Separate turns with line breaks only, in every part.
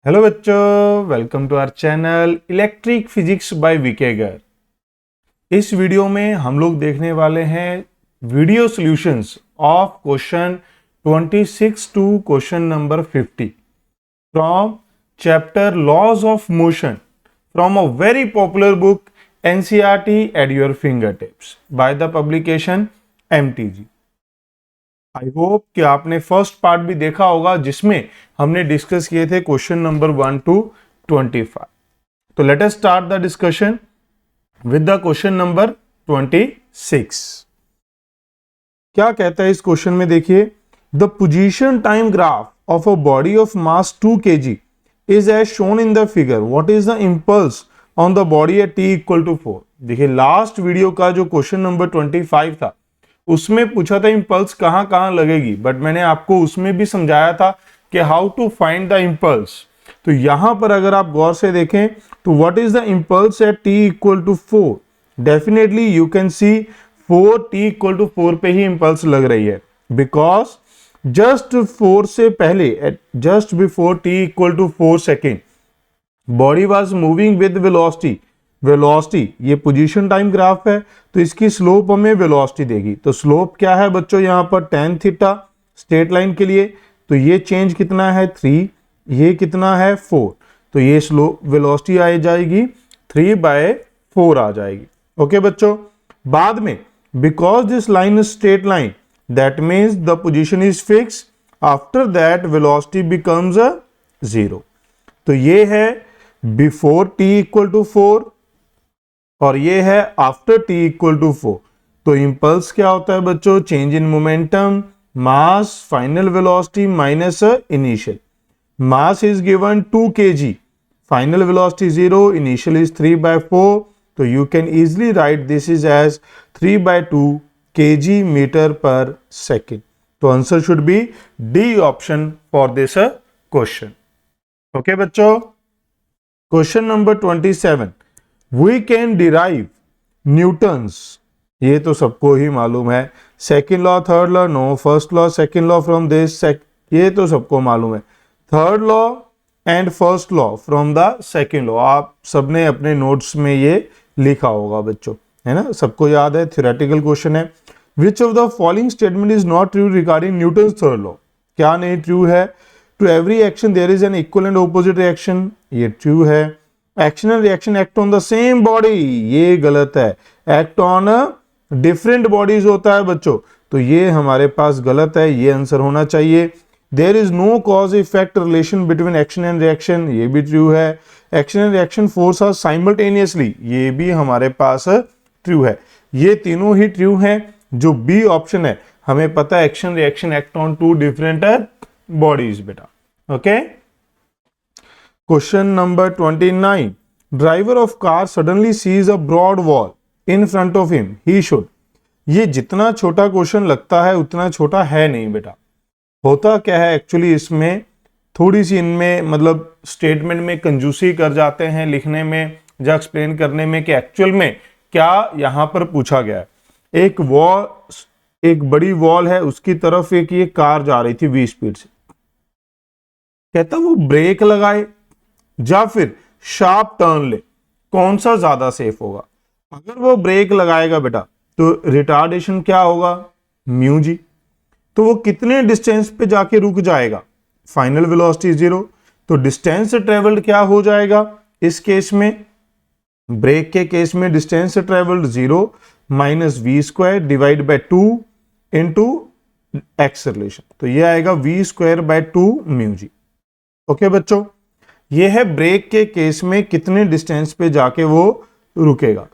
Hello बच्चों, welcome to our channel electric physics by VK गर। इस वीडियो में हम लोग देखने वाले हैं video solutions of question 26 to question number 50 from chapter laws of motion from a very popular book NCERT at your finger tips by the publication MTG. I hope कि आपने फर्स्ट पार्ट भी देखा होगा जिसमें हमने डिस्कस किए थे question number 1 to 25। तो let us start the discussion with the question number 26। क्या कहता है इस क्वेश्चन में, देखिए, द position time graph of a body of mass 2 kg is as shown in the figure. What is the impulse on the body at t equal to 4। देखिए, last video का जो क्वेश्चन नंबर 25 था उसमें पूछा था इंपल्स कहां कहां लगेगी, बट मैंने आपको उसमें भी समझाया था कि how to find the impulse. तो यहां पर अगर आप गौर से देखें तो what is the impulse at t equal to 4। Definitely you can see 4 t equal to 4 पे ही इंपल्स लग रही है, बिकॉज जस्ट 4 से पहले at just before t equal to 4 second body was moving with velocity. Velocity ये position time graph है, तो इसकी स्लोप हमें वेलोसिटी देगी। तो स्लोप क्या है बच्चों, यहां पर tan थीटा स्ट्रेट लाइन के लिए, तो ये चेंज कितना है 3, ये कितना है 4, तो ये स्लोप वेलोसिटी आ जाएगी 3/4 आ जाएगी। ओके बच्चों, बाद में because this line is straight line that means the position is fix, after that velocity becomes 0। तो ये है बिफोर t इक्वल टू 4 और ये है आफ्टर t इक्वल टू 4। तो इंपल्स क्या होता है बच्चों, change in momentum mass final velocity minus initial. Mass is given 2 kg, final velocity 0, initial is 3/4, so you can easily write this is as 3/2 kg meter per second. तो answer should be D option for this question. Okay बच्चों, question number 27, we can derive Newton's, ये तो सबको ही मालूम है। Second law third law no, first law second law from this, ये तो सबको मालूम है। Third law and first law from the second law, आप सबने अपने नोट्स में ये लिखा होगा बच्चों, है ना, सबको याद है। थ्योरेटिकल क्वेश्चन है। Which of the following statement is not true regarding Newton's third law. क्या नहीं ट्रू है। To every action there is an equal and opposite reaction, ये ट्रू है। Action and reaction act on the same body, ये गलत है। Act on different bodies होता है बच्चों, तो ये हमारे पास गलत है, ये आंसर होना चाहिए। There is no cause effect relation between action and reaction, ये भी ट्रू है। Action and reaction force are simultaneously, ये भी हमारे पास ट्रू है। ये तीनों ही ट्रू हैं। जो बी ऑप्शन है, हमें पता है action reaction act on 2 different bodies बेटा। Okay, question number 29, driver of car suddenly sees a broad wall in front of him, he should. ये जितना छोटा क्वेश्चन लगता है उतना छोटा है नहीं बेटा। होता क्या है एक्चुअली, इसमें थोड़ी सी इनमें मतलब स्टेटमेंट में कंजूसी कर जाते हैं लिखने में या एक्सप्लेन करने में कि एक्चुअल में क्या यहां पर पूछा गया है। एक वॉल, एक बड़ी वॉल है, उसकी तरफ एक ये कार जा रही थी 20 स्पीड से। कहता वो ब्रेक लगाए या फिर शार्प टर्न ले, कौन सा ज्यादा सेफ होगा। अगर वो ब्रेक लगाएगा बेटा तो रिटार्डेशन क्या होगा, म्यू जी। तो वो कितने डिस्टेंस पे जाके रुक जाएगा, फाइनल वेलोसिटी 0। तो डिस्टेंस ट्रेवल्ड क्या हो जाएगा इस केस में, ब्रेक के केस में distance travelled 0 minus v² divide by 2 into acceleration, तो ये आएगा v²/2 म्यू जी। ओके बच्चों, ये है ब्रेक के केस में कितने डिस्टेंस पे जाके वो रुकेगा।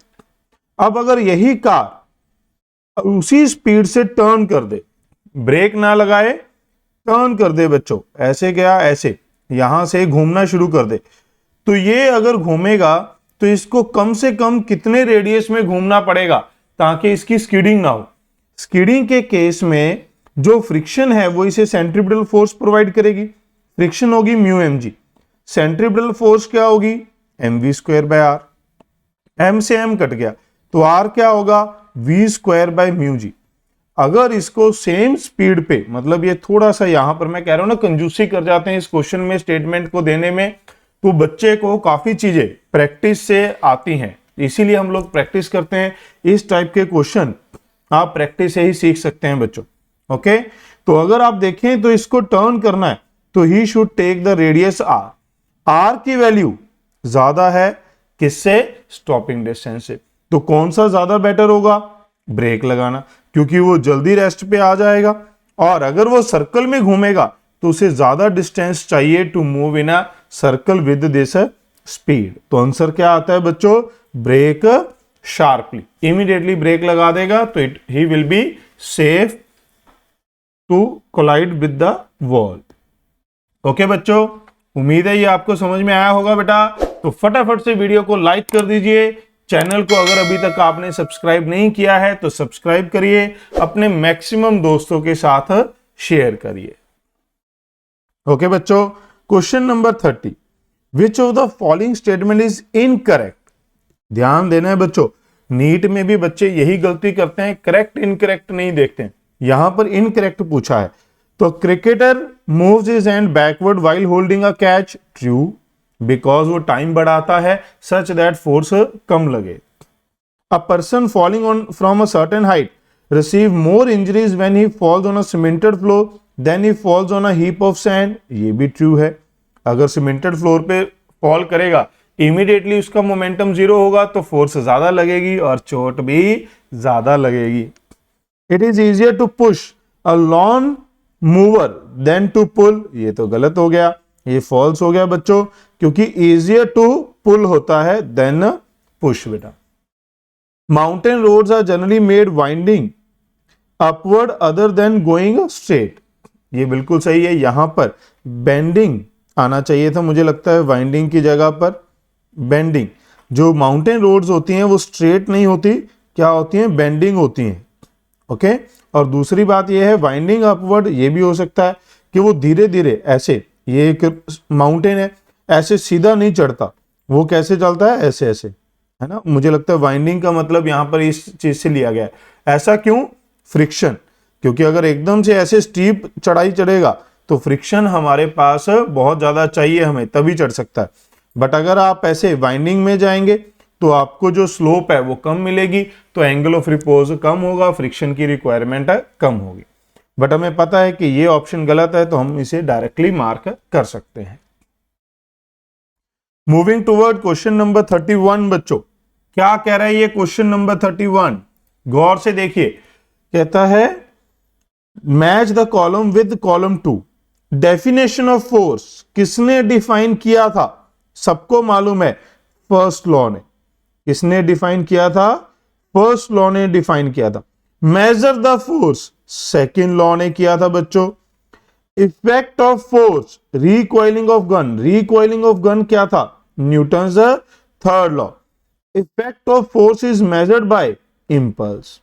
अब अगर यही कार उसी स्पीड से टर्न कर दे, ब्रेक ना लगाए टर्न कर दे बच्चों, ऐसे गया ऐसे यहां से घूमना शुरू कर दे, तो ये अगर घूमेगा तो इसको कम से कम कितने रेडियस में घूमना पड़ेगा ताकि इसकी स्कीडिंग ना हो। स्कीडिंग के केस में जो फ्रिक्शन है वो इसे सेंट्रीपिटल फोर्स प्रोवाइड करेगी। फ्रिक्शन होगी mu M G, centripetal force क्या होगी mv²/r, m से m कट गया तो r क्या होगा v² बाय म्यू जी। अगर इसको सेम स्पीड पे, मतलब ये थोड़ा सा यहां पर मैं कह रहा हूं ना कंजूसी कर जाते हैं इस क्वेश्चन में स्टेटमेंट को देने में, तो बच्चे को काफी चीजें प्रैक्टिस से आती हैं, इसीलिए हम लोग प्रैक्टिस करते हैं। इस टाइप के क्वेश्चन आप प्रैक्टिस से ही सीख सकते हैं बच्चों। ओके, तो अगर आप देखें तो इसको टर्न करना है तो he should take the radius R. R की वैल्यू ज्यादा है किससे? स्टॉपिंग डिस्टेंस से। तो कौन सा ज्यादा बेटर होगा? ब्रेक लगाना, क्योंकि वो जल्दी रेस्ट पे आ जाएगा। और अगर वो सर्कल में घूमेगा तो उसे ज्यादा डिस्टेंस चाहिए to move in a circle with this speed. तो आंसर क्या आता है बच्चों? ब्रेक शार्पली, इमीडिएटली ब्रेक लगा देगा तो he will be safe to collide with the wall. Okay बच्चों, उम्मीद है ये आपको समझ में आया होगा बेटा। तो फटाफट से वीडियो को लाइक कर दीजिए। चैनल को अगर अभी तक आपने सब्सक्राइब नहीं किया है तो सब्सक्राइब करिए, अपने मैक्सिमम दोस्तों के साथ शेयर करिए। ओके बच्चों, question number 30, which of the following statement is incorrect. ध्यान देना है बच्चों, नीट में भी बच्चे यही गलती करते हैं, करेक्ट इनकरेक्ट नहीं देखते हैं। यहां पर इनकरेक्ट पूछा है, तो cricketer moves his hand backward while holding a catch. True, because वो टाइम बढ़ाता है सच दैट फोर्स कम लगे। A person falling on from a certain height receive more injuries when he falls on a cemented floor than he falls on a heap of sand. ये भी true है। अगर cemented floor पे fall करेगा immediately उसका momentum zero होगा तो force ज्यादा लगेगी और चोट भी ज्यादा लगेगी। It is easier to push a lawn mower than to pull. ये तो गलत हो गया, ये फॉल्स हो गया बच्चों, क्योंकि इजियर टू पुल होता है देन पुश बेटा। Mountain roads are generally made winding upward other than going straight. ये बिल्कुल सही है, यहां पर बेंडिंग आना चाहिए था, मुझे लगता है वाइंडिंग की जगह पर बेंडिंग। जो माउंटेन रोड्स होती हैं वो स्ट्रेट नहीं होती, क्या होती हैं? बेंडिंग होती हैं। ओके, और दूसरी बात ये है वाइंडिंग अपवर्ड, ये भी हो सकता है कि वो धीरे धीरे ऐसे, ये एक माउंटेन है, ऐसे सीधा नहीं चढ़ता, वो कैसे चलता है? ऐसे ऐसे, है ना। मुझे लगता है वाइंडिंग का मतलब यहां पर इस चीज से लिया गया है। ऐसा क्यों? फ्रिक्शन, क्योंकि अगर एकदम से ऐसे स्टीप चढ़ाई चढ़ेगा तो फ्रिक्शन हमारे पास बहुत ज्यादा चाहिए हमें, तभी चढ़ सकता है। बट अगर आप ऐसे वाइंडिंग में जाएंगे तो आपको जो स्लोप है वो कम मिलेगी, तो एंगल ऑफ रिपोज कम होगा, फ्रिक्शन की रिक्वायरमेंट कम होगी। बट हमें पता है कि ये ऑप्शन गलत है तो हम इसे डायरेक्टली मार्क कर सकते हैं। मूविंग टुवर्ड क्वेश्चन नंबर 31 बच्चों, क्या कह रहा है ये क्वेश्चन नंबर 31? गौर से देखिए, कहता है match the column with column 2। Definition of force किसने डिफाइन किया था? सबको मालूम है, फर्स्ट लॉ ने। किसने डिफाइन किया था? फर्स्ट लॉ ने डिफाइन किया था। Measure the force second law ने किया था बच्चों। Effect of force recoiling of gun, recoiling of gun क्या था? Newton's third law. Effect of force is measured by impulse.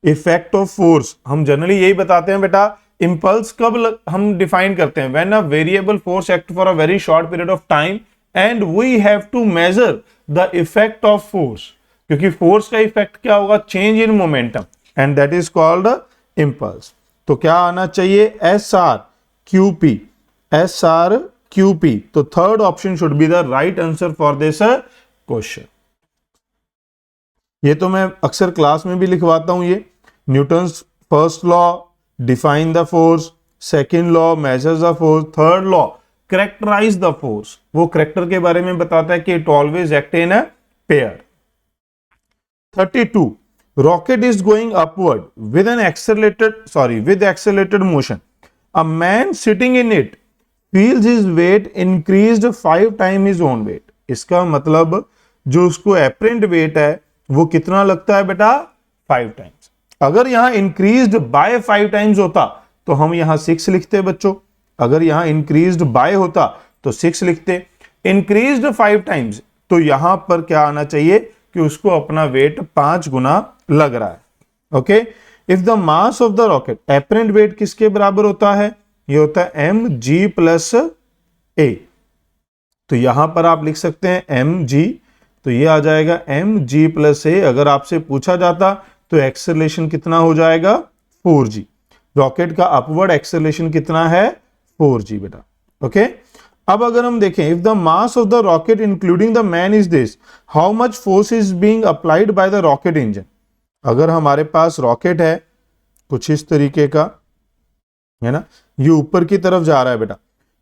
Effect of force हम जनरली यही बताते हैं बेटा, इंपल्स कब हम डिफाइन करते हैं? When a variable force act for a very short period of time and we have to measure the effect of force, क्योंकि फोर्स का इफेक्ट क्या होगा? Change in momentum, and that is called impulse. तो क्या आना चाहिए? S R Q P, S R Q P. तो third option should be the right answer for this question. ये तो मैं अक्सर क्लास में भी लिखवाता हूं। ये Newton's first law define the force, second law measures the force, third law characterise the force, वो कैरेक्टर के बारे में बताता है कि it always act in a pair. 32, rocket is going upward with accelerated motion. A man sitting in it feels his weight increased 5 times his own weight. इसका मतलब जो उसको apparent weight है वो कितना लगता है बेटा? 5 टाइम्स। अगर यहां increased by 5 टाइम्स होता तो हम यहां 6 लिखते बच्चों। अगर यहां increased by होता तो 6 लिखते। increased 5 टाइम्स, तो यहां पर क्या आना चाहिए कि उसको अपना वेट 5 गुना लग रहा है। Okay, if the mass of the rocket, apparent wait किसके बराबर होता है? ये होता है एम जी प्लस ए। तो यहां पर आप लिख सकते हैं एम जी, तो ये आ जाएगा एम जी प्लस ए। अगर आपसे पूछा जाता तो एक्सेलरेशन कितना हो जाएगा 4g। रॉकेट का अपवर्ड एक्सेलरेशन कितना है 4g बेटा। ओके, अब अगर हम देखें if the mass of the rocket including the man is this, how much force is being applied by the rocket engine. अगर हमारे पास रॉकेट है कुछ इस तरीके का है ना, ये ऊपर की तरफ जा रहा है बेटा,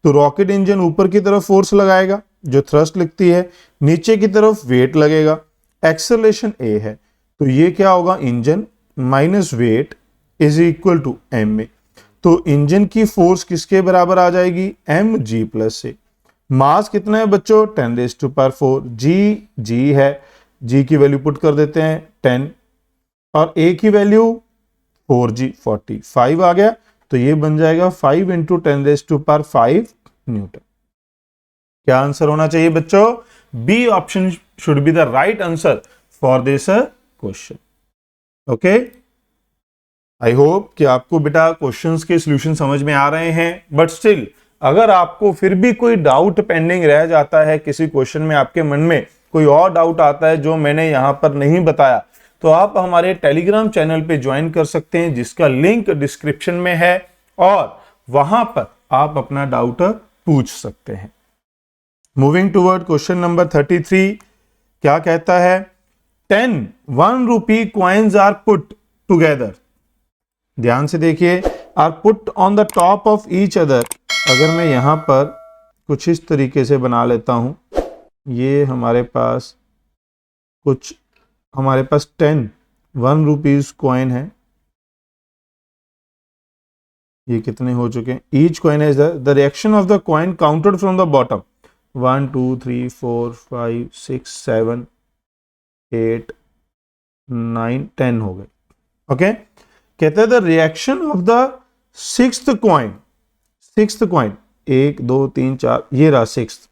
तो रॉकेट इंजन ऊपर की तरफ फोर्स लगाएगा जो थ्रस्ट लिखती है, नीचे की तरफ वेट लगेगा, एक्सेलरेशन ए है, तो ये क्या होगा engine minus weight is equal to M A. तो इंजन की फोर्स किसके बराबर आ जाएगी एम जी प्लस ए। मास कितना है बच्चों 10⁴, जी है, जी की वैल्यू पुट कर देते हैं 10 और ए की वैल्यू 4g 45 आ गया, तो ये बन जाएगा 5 × 10⁵ न्यूटन। क्या आंसर होना चाहिए बच्चों, B option should be the right answer for this question. Okay, I hope कि आपको बेटा क्वेश्चंस के सॉल्यूशन समझ में आ रहे हैं, बट स्टिल अगर आपको फिर भी कोई डाउट पेंडिंग रह जाता है, किसी क्वेश्चन में आपके मन में कोई और डाउट आता है जो मैंने यहां पर नहीं बताया, तो आप हमारे टेलीग्राम चैनल पे ज्वाइन कर सकते हैं जिसका लिंक डिस्क्रिप्शन में है और वहां पर आप अपना डाउट पूछ सकते हैं। मूविंग टुवर्ड क्वेश्चन नंबर 33, क्या कहता है 10 1 rupee coins are put together, ध्यान से देखिए, are put on the top of each other. अगर मैं यहां पर कुछ इस तरीके से बना लेता हूं, ये हमारे पास 10 1 rupees कॉइन है, ये कितने हो चुके हैं, ईच कॉइन है the reaction of the coin counted from the bottom 1 2 3 4 5 6 7 8 9 10 हो गए। ओके, कहते हैं the reaction of the sixth coin 1 2 3 4, ये रहा sixth,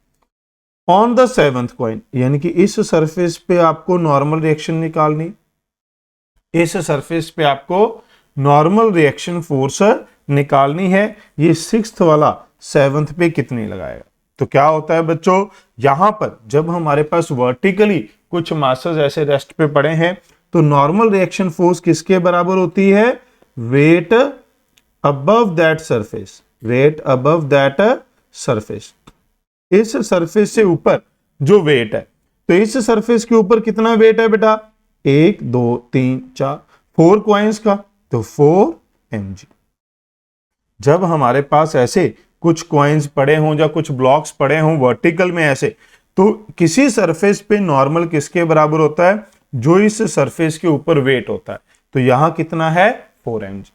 on the 7th coin, यानी कि इस सरफेस पे आपको नॉर्मल रिएक्शन निकालनी, इस सरफेस पे आपको नॉर्मल रिएक्शन फोर्स निकालनी है, ये सिक्स्थ वाला 7th पे कितनी लगाएगा। तो क्या होता है बच्चों, यहां पर जब हमारे पास वर्टिकली कुछ मासेस ऐसे रेस्ट पे पड़े हैं, तो नॉर्मल रिएक्शन फोर्स किसके बराबर होती है, weight above that surface, weight above that surface. इस सरफेस से ऊपर जो वेट है, तो इस सरफेस के ऊपर कितना वेट है बेटा 1 2 3 4 4 कॉइन्स का, तो 4 mg। जब हमारे पास ऐसे कुछ कॉइन्स पड़े हों या कुछ ब्लॉक्स पड़े हों वर्टिकल में ऐसे, तो किसी सरफेस पे नॉर्मल किसके बराबर होता है, जो इस सरफेस के ऊपर वेट होता है, तो यहां कितना है 4 mg।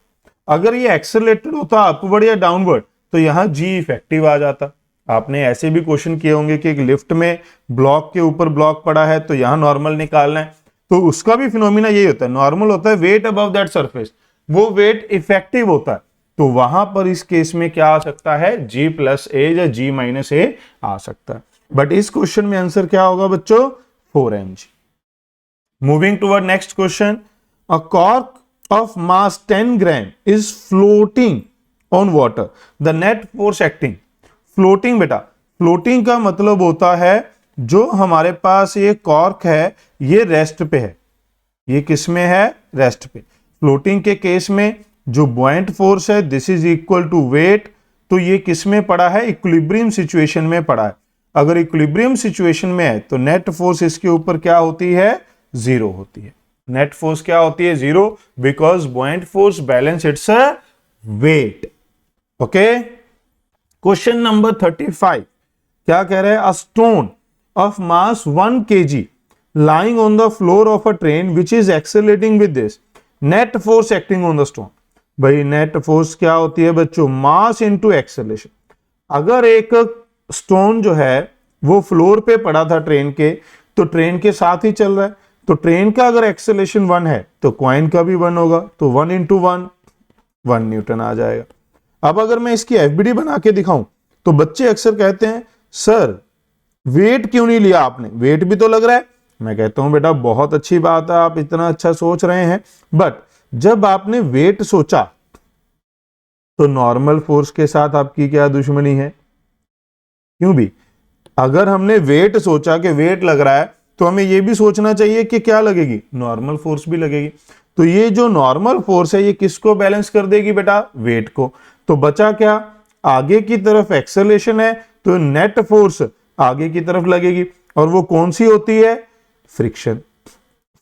अगर ये एक्सेलरेटेड होता अपवर्ड या डाउनवर्ड, तो यहां जी इफेक्टिव आ जाता। आपने ऐसे भी क्वेश्चन किए होंगे कि एक लिफ्ट में ब्लॉक के ऊपर ब्लॉक पड़ा है, तो यहां नॉर्मल निकालना है, तो उसका भी फिनोमिना यही होता है, नॉर्मल होता है वेट अबव दैट सरफेस, वो वेट इफेक्टिव होता है, तो वहां पर इस केस में क्या आ सकता है G + A या G - A आ सकता है। बट इस क्वेश्चन में आंसर क्या होगा बच्चों 4 mg। Moving toward next question, a cork of mass 10 gram is floating on water, the net force acting, floating बेटा, floating का मतलब होता है जो हमारे पास ये कॉर्क है ये रेस्ट पे है, ये किस में है रेस्ट पे। फ्लोटिंग के केस में जो बुओयंट फोर्स है this is equal to weight, तो ये किस में पड़ा है इक्विलिब्रियम सिचुएशन में पड़ा है। अगर इक्विलिब्रियम सिचुएशन में है तो नेट फोर्स इसके ऊपर क्या होती है 0 होती है, नेट फोर्स क्या होती है 0, because buoyant force balance its weight. Okay, question number 35 क्या कह रहे हैं, a stone of mass 1 kg lying on the floor of a train which is accelerating with this, net force acting on the stone। भाई net force क्या होती है बच्चों, मास into acceleration. अगर एक स्टोन जो है वो फ्लोर पे पड़ा था ट्रेन के, तो ट्रेन के साथ ही चल रहा है, तो ट्रेन का अगर एक्सेलरेशन 1 है तो कॉइन का भी 1 होगा, तो 1 × 1 1 न्यूटन आ जाएगा। अब अगर मैं इसकी एफबीडी बना के दिखाऊं, तो बच्चे अक्सर कहते हैं सर वेट क्यों नहीं लिया आपने, वेट भी तो लग रहा है। मैं कहता हूं बेटा बहुत अच्छी बात है, आप इतना अच्छा सोच रहे हैं, बट जब आपने वेट सोचा तो नॉर्मल फोर्स के साथ आपकी क्या दुश्मनी है, क्यों भी। अगर हमने वेट सोचा कि वेट लग रहा है, तो हमें यह भी सोचना चाहिए कि क्या लगेगी, नॉर्मल फोर्स भी लगेगी। तो ये जो नॉर्मल फोर्स है ये किसको बैलेंस कर देगी बेटा? वेट को। तो बचा क्या? आगे की तरफ एक्सेलरेशन है तो नेट फोर्स आगे की तरफ लगेगी, और वो कौन सी होती है? फ्रिक्शन।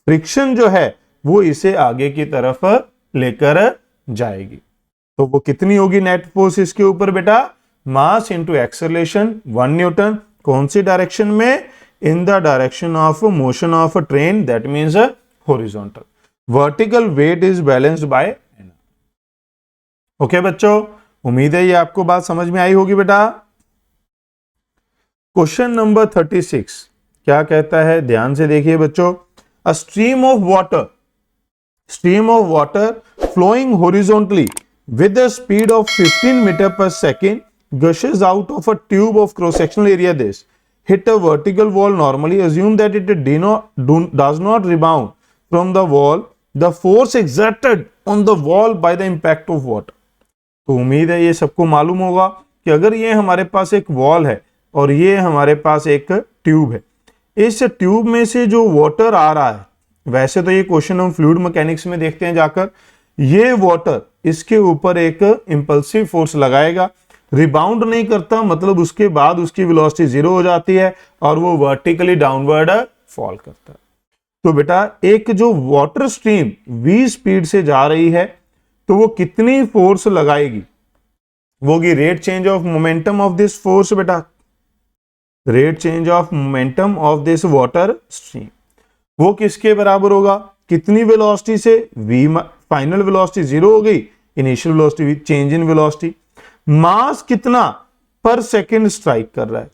फ्रिक्शन जो है वो इसे आगे की तरफ लेकर जाएगी। तो वो कितनी होगी नेट फोर्स इसके ऊपर बेटा? Mass into acceleration 1 newton. कौन सी डायरेक्शन में? In the direction of motion of a train, that means horizontal. Vertical weight is balanced by N. Okay बच्चों, उम्मीद है ये आपको बात समझ में आई होगी बेटा। क्वेश्चन नंबर 36 क्या कहता है? ध्यान से देखिए बच्चों। A stream of water flowing horizontally with a speed of 15 meter per second gushes out of a tube of cross-sectional area this hit a vertical wall normally. Assume that it does not rebound from the wall. The force exerted on the wall by the impact of water. तो उम्मीद है ये सबको मालूम होगा कि अगर ये हमारे पास एक वॉल है और ये हमारे पास एक ट्यूब है, इस ट्यूब में से जो वाटर आ रहा है, वैसे तो ये क्वेश्चन हम फ्लूइड मैकेनिक्स में देखते हैं जाकर, ये वाटर इसके ऊपर एक इंपल्सिव फोर्स लगाएगा, रिबाउंड नहीं करता, मतलब उसके बाद उसकी वेलोसिटी जीरो हो जाती है और वो वर्टिकली डाउनवर्ड फॉल करता है। तो बेटा एक जो वाटर स्ट्रीम v स्पीड से जा रही है तो वो कितनी फोर्स लगाएगी? वो होगी rate change of momentum of this force बेटा, rate change of momentum of this water stream. वो किसके बराबर होगा? कितनी वेलोसिटी से? v फाइनल वेलोसिटी जीरो हो गई, initial velocity change in velocity. Mass कितना पर सेकंड स्ट्राइक कर रहा है,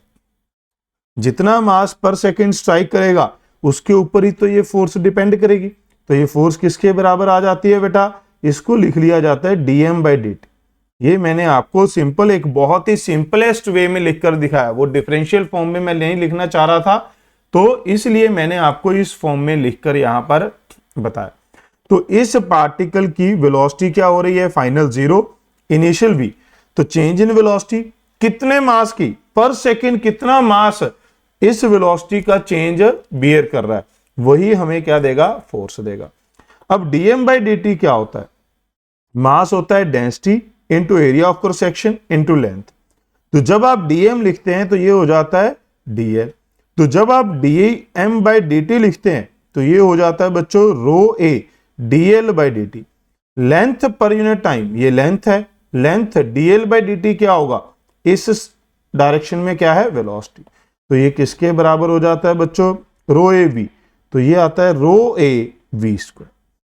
जितना मास पर सेकंड स्ट्राइक करेगा उसके ऊपर ही तो ये फोर्स डिपेंड करेगी। तो ये फोर्स किसके बराबर आ जाती है बेटा? इसको लिख लिया जाता है dm/dt। ये मैंने आपको सिंपल, एक बहुत ही सिंपलेस्ट वे में लिखकर दिखाया, वो डिफरेंशियल फॉर्म में मैं नहीं लिखना चाह रहा था, तो इसलिए मैंने आपको इस फॉर्म में लिखकर यहां पर बताया। तो इस पार्टिकल की वेलोसिटी क्या हो रही है? Final zero, initial v। तो चेंज इन वेलोसिटी कितने मास की? पर सेकंड कितना मास इस वेलोसिटी का चेंज बियर कर रहा है, वही हमें क्या देगा? फोर्स देगा। अब dm/dt क्या होता है? मास होता है density into area of cross section into length. तो जब आप dm लिखते हैं तो ये हो जाता है dl। तो जब आप dm/dt लिखते हैं तो ये हो जाता है बच्चों ρa dl/dt। Length per unit time, ये लेंथ है, लेंथ dl/dt क्या होगा? इस डायरेक्शन में क्या है? वेलोसिटी। तो ये किसके बराबर हो जाता है बच्चों? ρav। तो ये आता है ρav²।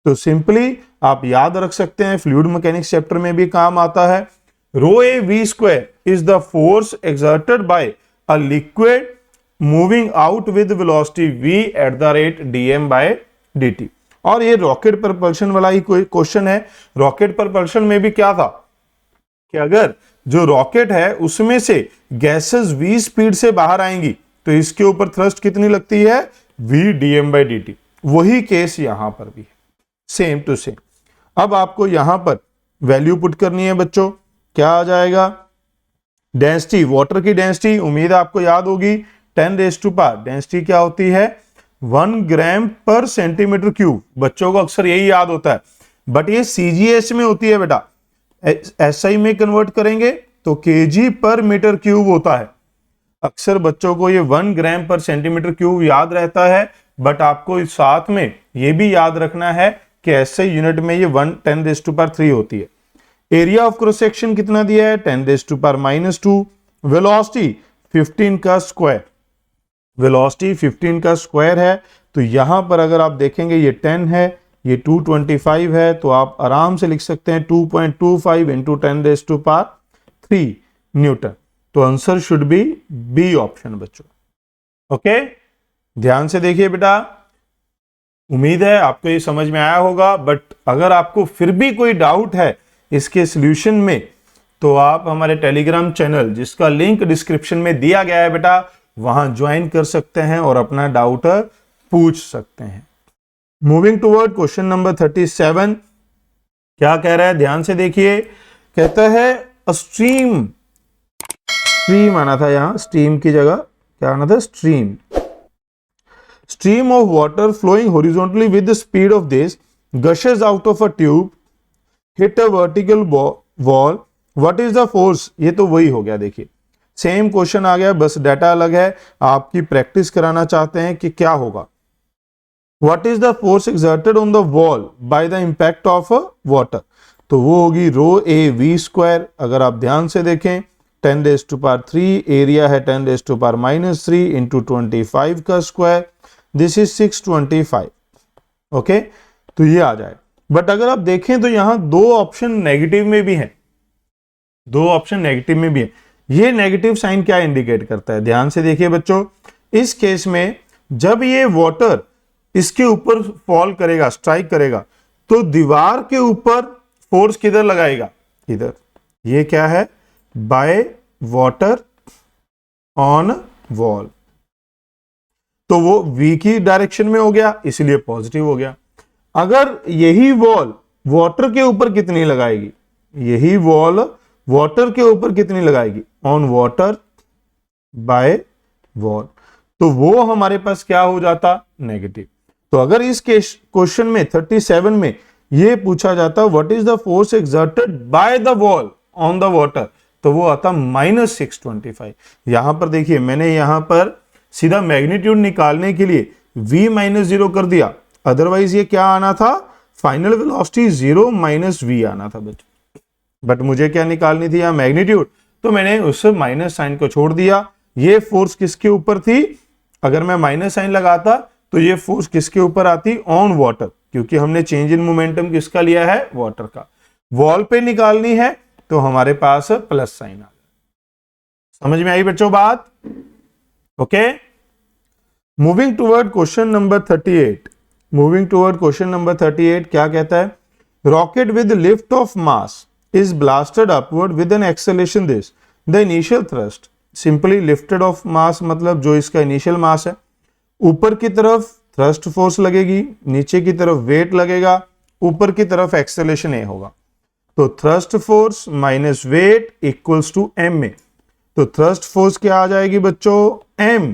तो सिंपली आप याद रख सकते हैं, फ्लूइड मैकेनिक्स चैप्टर में भी काम आता है। ρav² is the force exerted by a liquid moving out with velocity v at the rate dm/dt। और ये रॉकेट प्रपल्शन वाला ही कोई क्वेश्चन है। रॉकेट प्रपल्शन में भी क्या था कि अगर जो रॉकेट है उसमें से गैसेस v स्पीड से बाहर आएंगी तो इसके ऊपर थ्रस्ट कितनी लगती है? v dm/dt। वही केस यहां पर भी है, सेम टू सेम। अब आपको यहां पर वैल्यू पुट करनी है बच्चों, क्या आ जाएगा? डेंसिटी, वाटर की डेंसिटी उम्मीद आपको याद होगी 10⁻⁴। डेंसिटी क्या होती है? 1 ग्राम पर सेंटीमीटर क्यूब। बच्चों को अक्सर यही याद होता है, बट ये CGS में होती है बेटा। SI में कन्वर्ट करेंगे तो kg पर मीटर क्यूब होता है। अक्सर बच्चों को ये 1 ग्राम पर सेंटीमीटर क्यूब याद रहता है, बट आपको इस साथ में ये भी याद रखना है कि SI यूनिट में ये 10⁻³ होती है। एरिया ऑफ क्रॉस सेक्शन कितना दिया है? 10⁻⁻²। वेलोसिटी 15 का स्क्वायर, वेलोसिटी 15 का स्क्वायर है। तो यहां पर अगर आप देखेंगे ये 10 है, ये 225 है, तो आप आराम से लिख सकते हैं 2.25 इंटू 10⁻³ न्यूटन। तो answer should be B option बच्चों। ओके, ध्यान से देखिए बेटा, उम्मीद है आपको ये समझ में आया होगा। बट अगर आपको फिर भी कोई डाउट है इसके सॉल्यूशन में, तो आप हमारे टेलीग्राम चैनल, जिसका लिंक डिस्क्रिप्शन में दिया गया है बेटा, वहां ज्वाइन कर सकते हैं और अपना डाउट पूछ सकते हैं। मूविंग टुवर्ड क्वेश्चन नंबर 37 क्या कह रहा है? ध्यान से देखिए। कहता है अ स्ट्रीम, स्ट्रीम आना था, यहां स्ट्रीम की जगह क्या आना था? Stream. Stream of water flowing horizontally with the speed of this gushes out of a tube, hit a vertical wall, what is the force? ये तो वही हो गया, देखिए सेम क्वेश्चन आ गया, बस डाटा अलग है, आपकी प्रैक्टिस कराना चाहते हैं कि क्या होगा। What is the force exerted on the wall by the impact of water? तो वो होगी रो ए वी स्क्वायर। अगर आप ध्यान से देखें 10⁻³ एरिया है 10⁻³ इंटू 25 का स्क्वायर, दिस इज 625। ओके, तो ये आ जाए। बट अगर आप देखें तो यहां दो ऑप्शन नेगेटिव में भी हैं, दो ऑप्शन नेगेटिव में भी है। ये नेगेटिव साइन क्या इंडिकेट करता है? ध्यान से देखिए बच्चों, इस केस में जब ये वाटर इसके ऊपर फॉल करेगा, स्ट्राइक करेगा, तो दीवार के ऊपर फोर्स किधर लगाएगा? इधर। ये क्या है? By water on wall. तो वो V की डायरेक्शन में हो गया, इसलिए पॉजिटिव हो गया। अगर यही वॉल वाटर के ऊपर कितनी लगाएगी? यही वॉल वाटर के ऊपर कितनी लगाएगी? On water bye wall. तो वो हमारे पास क्या हो जाता? नेगेटिव। तो अगर इस क्वेश्चन में 37 में ये पूछा जाता what is the force exerted by the wall on the water, तो वो आता -625। यहां पर देखिए मैंने यहां पर सीधा मैग्नीट्यूड निकालने के लिए V-0 कर दिया, अदरवाइज ये क्या आना था? फाइनल वेलोसिटी 0 - V आना था बच्चों। बट मुझे क्या निकालनी थी? यहां मैग्नीट्यूड, तो मैंने उस माइनस साइन को छोड़ दिया। ये फोर्स किसके ऊपर थी? अगर मैं माइनस साइन लगाता तो ये फोर्स किसके ऊपर आती? ऑन वाटर, क्योंकि हमने चेंज इन मोमेंटम किसका लिया है? वाटर का। वॉल पे निकालनी है तो हमारे पास प्लस साइन आ गया। समझ में आई बच्चों बात? Okay, moving toward question number 38। Moving toward question number 38 क्या कहता है? Rocket with lift of mass is blasted upward with an acceleration this, the initial thrust, simply lifted of mass मतलब जो इसका इनिशियल मास है, ऊपर की तरफ थ्रस्ट फोर्स लगेगी, नीचे की तरफ वेट लगेगा, ऊपर की तरफ एक्सेलेरेशन ए होगा। तो thrust force minus weight equals to M में, तो थ्रस्ट फोर्स क्या आ जाएगी बच्चों? M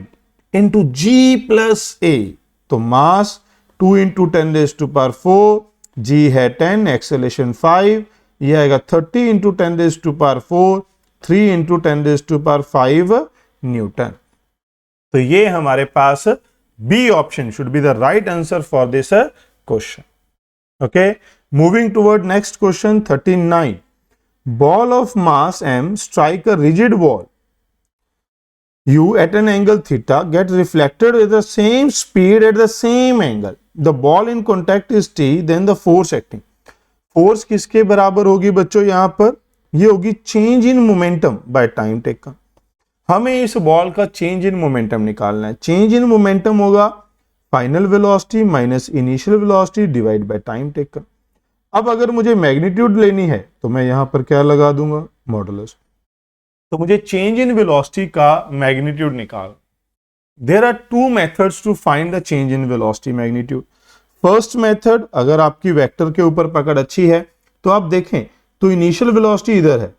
into G plus A. तो मास 2 × 10⁻⁴, जी है 10, एक्सेलेरेशन 5, ये आएगा 30 × 10⁻⁴, 3 × 10⁵ न्यूटन। तो ये हमारे पास B option should be the right answer for this question. Okay, moving toward next question 39। Ball of mass m strike a rigid wall u at an angle theta get reflected with the same speed at the same angle. The ball in contact is t, then the force acting. Force किसके बराबर होगी बच्चों? यहां पर ये होगी change in momentum by time taken. हमें इस बॉल का चेंज इन मोमेंटम निकालना है। चेंज इन मोमेंटम होगा final velocity minus initial velocity divide by time taken. अब अगर मुझे मैग्नीट्यूड लेनी है तो मैं यहां पर क्या लगा दूंगा? मॉडुलस। तो मुझे चेंज इन वेलोसिटी का मैग्नीट्यूड निकाल। There are two methods to find the change in velocity magnitude. First method, अगर आपकी वेक्टर के ऊपर पकड़ अच्छी है तो आप देखें तो इनिशियल वेलोसिटी इधर है,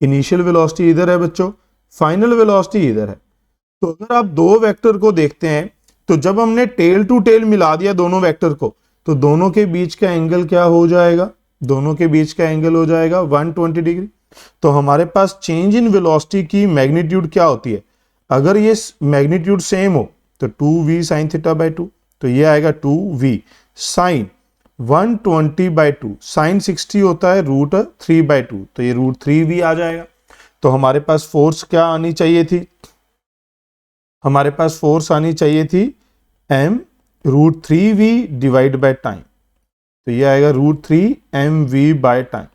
इनिशियल वेलोसिटी इधर है बच्चों, फाइनल वेलोसिटी इधर है। तो अगर आप दो वेक्टर को देखते हैं तो जब हमने टेल टू टेल मिला दिया दोनों वेक्टर को, तो दोनों के बीच का एंगल क्या हो जाएगा? दोनों के बीच का एंगल हो जाएगा 120 डिग्री। तो हमारे पास चेंज इन वेलोसिटी की मैग्नीट्यूड क्या होती है? अगर ये मैग्नीट्यूड सेम हो तो 2v sin θ/2, तो ये आएगा 2v साइन 120/2, साइन 60 होता है √3/2, तो ये √3v आ जाएगा। तो हमारे पास फोर्स क्या आनी चाहिए थी? हमारे पास फोर्स आनी चाहिए थी m √3v divide by time, तो ये आएगा √3mv/टाइम।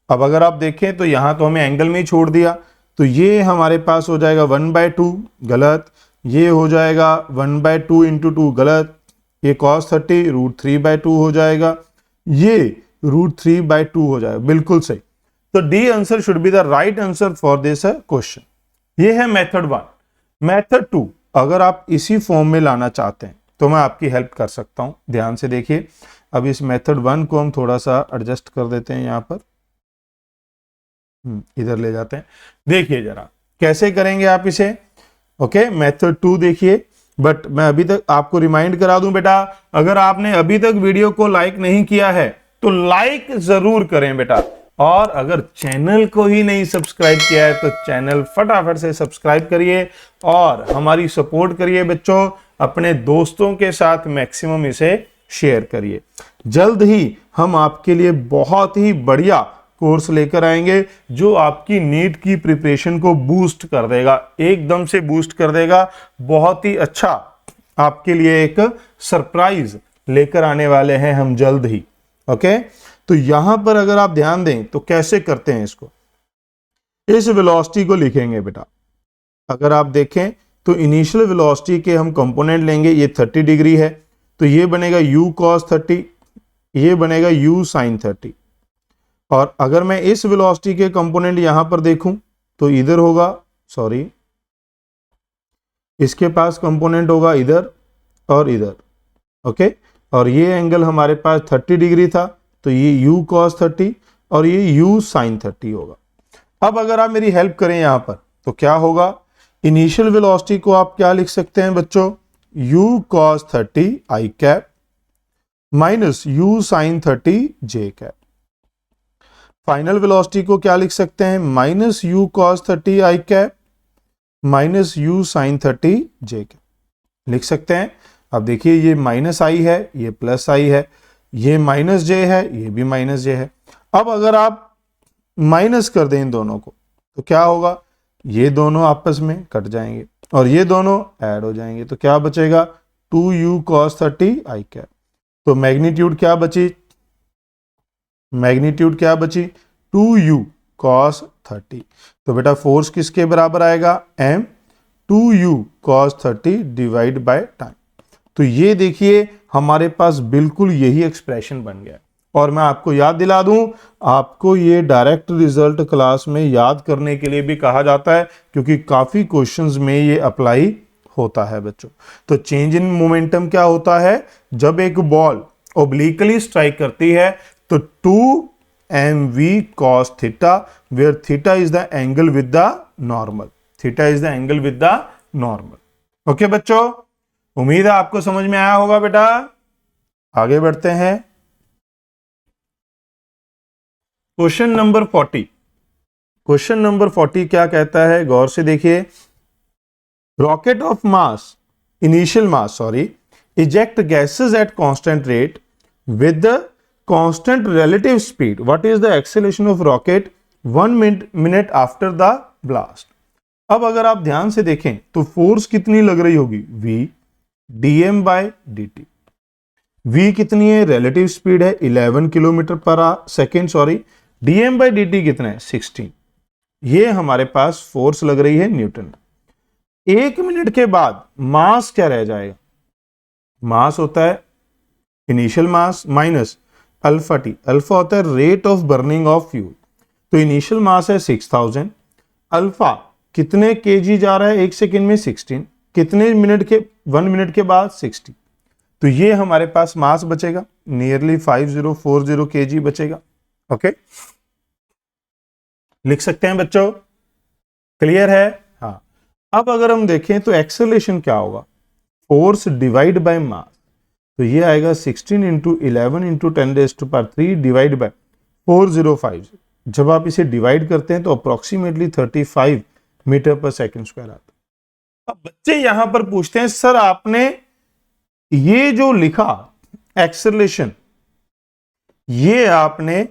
अब अगर आप देखें तो यहां तो हमें एंगल में ही छोड़ दिया, तो ये हमारे पास हो जाएगा 1/2, गलत। ये हो जाएगा 1/2 × 2, गलत। ये cos 30 √3/2 हो जाएगा, ये √3/2 हो जाएगा, बिल्कुल सही। तो D answer should be the right answer for this question. ये है मेथड 1। मेथड 2, अगर आप इसी फॉर्म में लाना चाहते हैं तो मैं आपकी हेल्प कर सकता हूं। ध्यान से देखिए, अब इस मेथड 1 को हम थोड़ा सा एडजस्ट कर देते हैं, यहां पर इधर ले जाते हैं। देखिए जरा कैसे करेंगे आप इसे। ओके, मेथड 2 देखिए, बट मैं अभी तक आपको रिमाइंड करा दूं बेटा, अगर आपने अभी तक वीडियो को लाइक नहीं किया है तो लाइक जरूर करें बेटा, और अगर चैनल को ही नहीं सब्सक्राइब किया है तो चैनल फटाफट से सब्सक्राइब करिए और हमारी सपोर्ट करिए बच्चों। अपने दोस्तों के साथ मैक्सिमम इसे शेयर करिए। जल्द ही हम आपके लिए बहुत ही बढ़िया कोर्स लेकर आएंगे जो आपकी नीट की प्रिपरेशन को बूस्ट कर देगा, एकदम से बूस्ट कर देगा। बहुत ही अच्छा आपके लिए एक सरप्राइज लेकर आने वाले हैं हम जल्द ही। ओके, तो यहां पर अगर आप ध्यान दें तो कैसे करते हैं इसको, इस वेलोसिटी को लिखेंगे बेटा। अगर आप देखें तो इनिशियल वेलोसिटी के हम कंपोनेंट लेंगे, ये 30 डिग्री है तो ये बनेगा u cos 30, ये बनेगा u sin 30। और अगर मैं इस वेलोसिटी के कंपोनेंट यहां पर देखूं तो इधर होगा, सॉरी इसके पास कंपोनेंट होगा इधर और इधर। ओके, और ये एंगल हमारे पास 30 डिग्री था तो ये u cos 30 और ये u sin 30 होगा। अब अगर आप मेरी हेल्प करें यहां पर तो क्या होगा, इनिशियल वेलोसिटी को आप क्या लिख सकते हैं बच्चों, u cos 30 i cap minus u sin 30 j cap. Final velocity को क्या लिख सकते हैं, minus u cos 30 i cap minus u sin 30 j cap लिख सकते हैं। अब देखिए ये माइनस आई है, ये प्लस आई है, ये माइनस जे है, ये भी माइनस जे है। अब अगर आप माइनस कर दें इन दोनों को तो क्या होगा, ये दोनों आपस में कट जाएंगे और ये दोनों ऐड हो जाएंगे तो क्या बचेगा, 2u cos 30 i कैप। तो मैग्नीट्यूड क्या बची, मैग्नीट्यूड क्या बची, 2u cos 30। तो बेटा फोर्स किसके बराबर आएगा, m 2u cos 30 divide by time. तो ये देखिए हमारे पास बिल्कुल यही एक्सप्रेशन बन गया। और मैं आपको याद दिला दूं, आपको ये डायरेक्ट रिजल्ट क्लास में याद करने के लिए भी कहा जाता है क्योंकि काफी क्वेश्चंस में ये अप्लाई होता है बच्चों। तो चेंज इन मोमेंटम क्या होता है, जब एक बॉल ओब्लिकली स्ट्राइक करती है तो 2mv cos theta, where theta is the angle with the normal, theta is the angle with the normal. Okay बच्चों, उम्मीद है आपको समझ में आया होगा बेटा। आगे बढ़ते हैं, क्वेश्चन नंबर 40। क्वेश्चन नंबर 40 क्या कहता है, गौर से देखिए। Rocket of mass, initial mass sorry, eject gases at constant rate with the constant relative speed, what is the acceleration of rocket 1 minute after the blast. अब अगर आप ध्यान से देखें तो फोर्स कितनी लग रही होगी, v dm by dt। v कितनी है, रिलेटिव स्पीड है 11 किलोमीटर पर second, sorry dm by dt कितना है 16। ये हमारे पास फोर्स लग रही है न्यूटन। 1 मिनट के बाद मास क्या रह जाएगा, मास होता है initial mass minus alpha T, alpha होता है rate of burning of fuel. तो इनिशियल मास है 6000, अल्फा कितने केजी जा रहा है 1 सेकेंड में 16, कितने मिनट के 1 मिनट के बाद 60। तो ये हमारे पास मास बचेगा नियरली 5040 केजी बचेगा। ओके, लिख सकते हैं बच्चों, क्लियर है। हाँ, अब अगर हम देखें तो एक्सेलरेशन क्या होगा, फोर्स डिवाइड बाय मास, तो ये आएगा 16 इंटू 11 इंटू 10⁻³ डिवाइड बाय 4050। जब आप इसे डिवाइड करते हैं तो approximately 35 metre per second square आता है। अब बच्चे यहां पर पूछते हैं सर आपने ये जो लिखा एक्सेलरेशन, ये आपने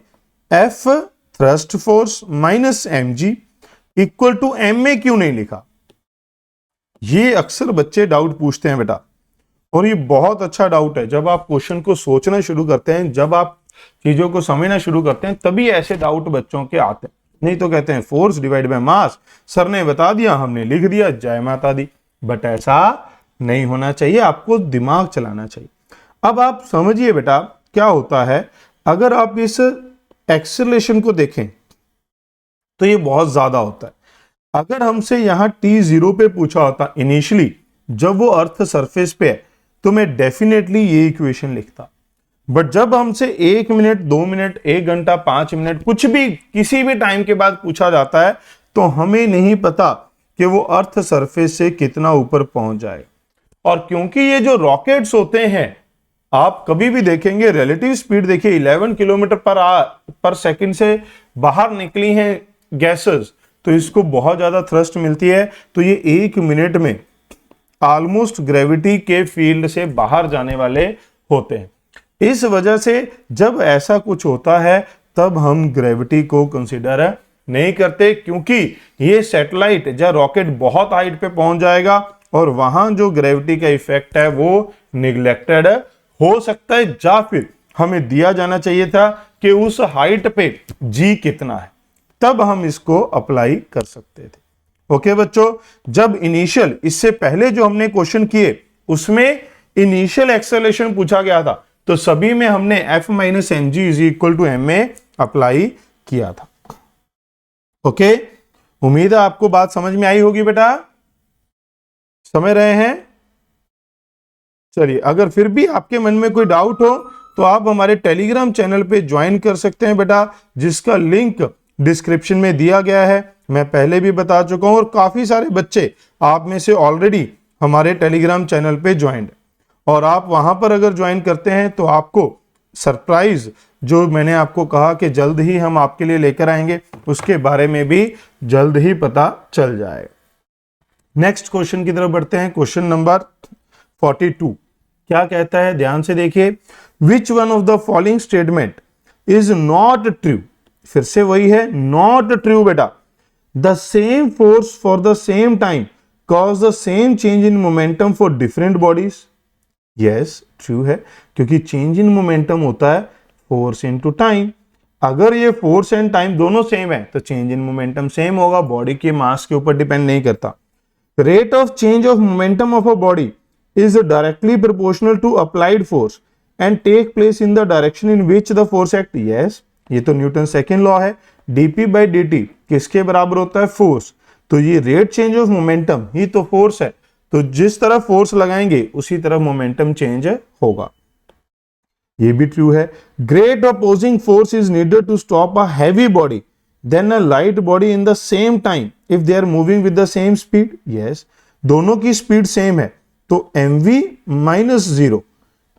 F thrust force minus mg equal to m में क्यों नहीं लिखा। ये अक्सर बच्चे डाउट पूछते हैं बेटा, और ये बहुत अच्छा डाउट है। जब आप क्वेश्चन को सोचना शुरू करते हैं, जब आप चीजों को समझना शुरू करते हैं, तभी ऐसे डाउट बच्चों के आते हैं। नहीं तो कहते हैं force divide by mass, sir ने बता दिया हमने लिख दिया, जय माता दी। बट ऐसा नहीं होना चाहिए, आपको दिमाग चलाना चाहिए। अब आप समझिए बेटा क्या होता है, अगर आप इस एक्सेलरेशन को देखें तो ये बहुत ज्यादा होता है। अगर हमसे यहां t0 पे पूछा होता इनिशियली जब वो अर्थ सरफेस पे है, तो मैं डेफिनेटली ये इक्वेशन लिखता। बट जब हमसे 1 मिनट 2 मिनट 1 घंटा 5 मिनट कुछ भी किसी भी टाइम के बाद पूछा जाता है, तो हमें नहीं पता कि वो अर्थ सरफेस से कितना ऊपर पहुंच जाए। और क्योंकि ये जो रॉकेट्स होते हैं, आप कभी भी देखेंगे रिलेटिव स्पीड देखिए 11 किलोमीटर पर सेकंड से बाहर निकली हैं गैसेस, तो इसको बहुत ज्यादा थ्रस्ट मिलती है, तो ये 1 मिनट में ऑलमोस्ट ग्रेविटी के फील्ड से बाहर जाने वाले होते हैं। इस वजह से जब ऐसा कुछ होता है तब हम ग्रेविटी को कंसीडर नहीं करते, क्योंकि ये सैटेलाइट या रॉकेट बहुत हाइट पे पहुंच जाएगा और वहां जो ग्रेविटी का इफेक्ट है वो निगलेक्टेड हो सकता है, या फिर हमें दिया जाना चाहिए था कि उस हाइट पे जी कितना है, तब हम इसको अप्लाई कर सकते थे। ओके बच्चों, जब इनिशियल, इससे पहले जो हमने क्वेश्चन किए उसमें इनिशियल एक्सेलरेशन पूछा गया था, तो सभी में हमने F minus M G is equal to M A apply किया था। ओके, उम्मीद है आपको बात समझ में आई होगी बेटा, समझ रहे हैं? चलिए, अगर फिर भी आपके मन में कोई डाउट हो तो आप हमारे टेलीग्राम चैनल पे ज्वाइन कर सकते हैं बेटा, जिसका लिंक डिस्क्रिप्शन में दिया गया है। मैं पहले भी बता चुका हूं और काफी सारे बच्चे आप में से ऑलरेडी हमारे टेलीग्राम चैनल पे ज्वाइंड, और आप वहां पर अगर ज्वाइन करते हैं तो आपको सरप्राइज जो मैंने आपको कहा कि जल्द ही हम आपके लिए लेकर आएंगे, उसके बारे में भी जल्द ही पता चल जाएगा। नेक्स्ट क्वेश्चन की तरफ बढ़ते हैं। क्वेश्चन नंबर 42 क्या कहता है, ध्यान से देखिए। Which one of the following statement is not true. फिर से वही है, नॉट ट्रू बेटा। The same force for the same time cause the same change in momentum for different bodies. Yes, true है, क्योंकि चेंज इन मोमेंटम होता है force into time. अगर ये फोर्स एंड टाइम दोनों सेम है तो चेंज इन मोमेंटम सेम होगा, बॉडी के मास के ऊपर डिपेंड नहीं करता। Rate of change of momentum of a body is directly proportional to applied force and take place in the direction in which the force act। yes, ये तो Newton second law है। dp by dt किसके बराबर होता है? Force. तो ये rate change of momentum ही तो फोर्स है, तो जिस तरह फोर्स लगाएंगे उसी तरह मोमेंटम चेंज होगा। ये भी ट्रू है। Great opposing force is needed to stop a heavy body than a light body in the same time if they are moving with the same speed. Yes, दोनों की speed same है तो mv minus 0,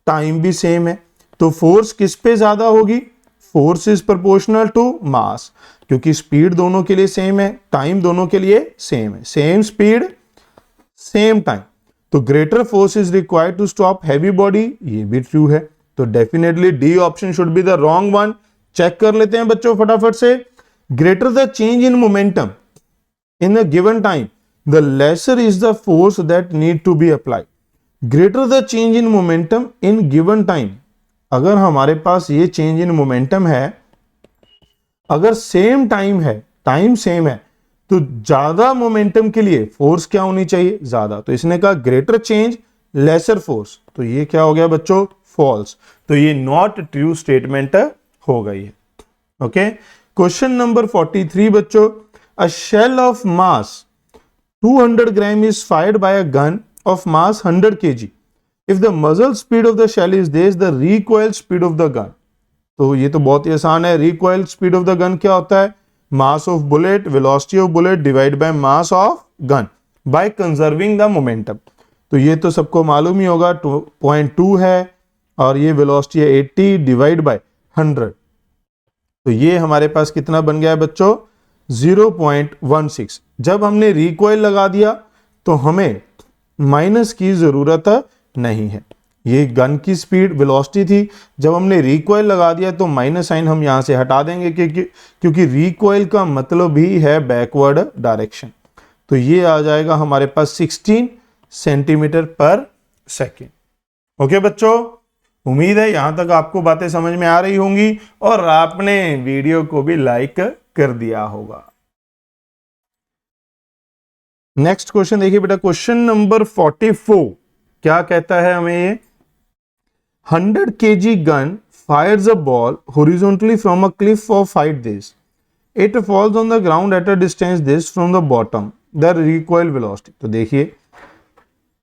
time भी same है, तो force किस पे ज्यादा होगी? Force is proportional to mass, क्योंकि स्पीड दोनों के लिए सेम है, टाइम दोनों के लिए सेम है, सेम स्पीड सेम टाइम, तो greater force is required to stop heavy body. ये भी ट्रू है, तो definitely D option should be the wrong one. Check कर लेते हैं बच्चों फटाफट से। Greater the change in momentum in a given time, the lesser is the force that need to be applied. Greater the change in momentum in given time. अगर हमारे पास ये change in momentum है, अगर सेम टाइम है, time same है, तो ज्यादा momentum के लिए फोर्स क्या होनी चाहिए? ज्यादा। तो इसने कहा ग्रेटर चेंज लेसर फोर्स, तो ये क्या हो गया बच्चों? फॉल्स। तो ये नॉट ट्रू स्टेटमेंट हो गई है। ओके, क्वेश्चन नंबर 43 बच्चों। A shell of mass 200 gram is fired by a gun of mass 100 kg. If the muzzle speed of the shell is this, the recoil speed of the gun. तो ये तो बहुत ही आसान है। recoil speed of the gun क्या होता है? Mass of bullet, velocity of bullet divided by mass of gun by conserving the momentum. तो ये तो सबको मालूम ही होगा, 2.2 है और ये velocity है 80 डिवाइड बाय 100। तो ये हमारे पास कितना बन गया है बच्चों? 0.16। जब हमने रिकॉइल लगा दिया तो हमें माइनस की जरूरत नहीं है, ये गन की स्पीड वेलोसिटी थी। जब हमने रिकॉइल लगा दिया तो माइनस साइन हम यहां से हटा देंगे, क्योंकि रिकॉइल का मतलब ही है बैकवर्ड डायरेक्शन। तो ये आ जाएगा हमारे पास 16 सेंटीमीटर पर सेकेंड। ओके बच्चों, उम्मीद है यहां तक आपको बातें समझ में आ रही होंगी और आपने वीडियो को भी लाइक कर दिया होगा। नेक्स्ट क्वेश्चन देखिए बेटा, क्वेश्चन नंबर 44 क्या कहता है हमें ये। 100 kg gun Fyers a ball horizontally from a cliff of height this, it falls on the ground at a distance this from the bottom, the recoil velocity. तो देखिए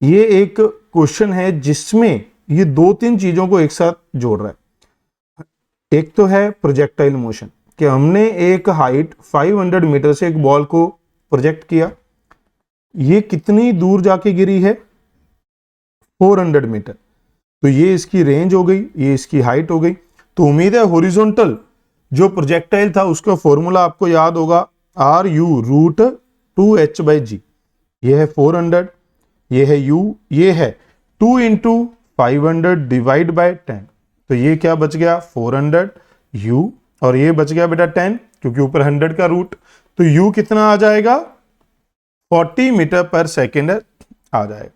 ये एक क्वेश्चन है जिसमें ये 2-3 चीजों को एक साथ जोड़ रहा है। एक तो है प्रोजेक्टाइल मोशन, कि हमने एक हाइट 500 मीटर से एक बॉल को प्रोजेक्ट किया, ये कितनी दूर जाके गिरी है? 400 मीटर। तो ये इसकी रेंज हो गई, ये इसकी हाइट हो गई। तो उम्मीद है हॉरिजॉन्टल जो प्रोजेक्टाइल था उसका फॉर्मूला आपको याद होगा, आर यू रूट 2h/g। ये है 400, ये है u, ये है 2 इंटू 500 डिवाइड बाय 10। तो ये क्या बच गया 400 u, और ये बच गया बेटा 10 क्योंकि ऊपर 100 का रूट। तो u कितना आ जाएगा 40 मीटर पर सेकेंड आ जाएगा।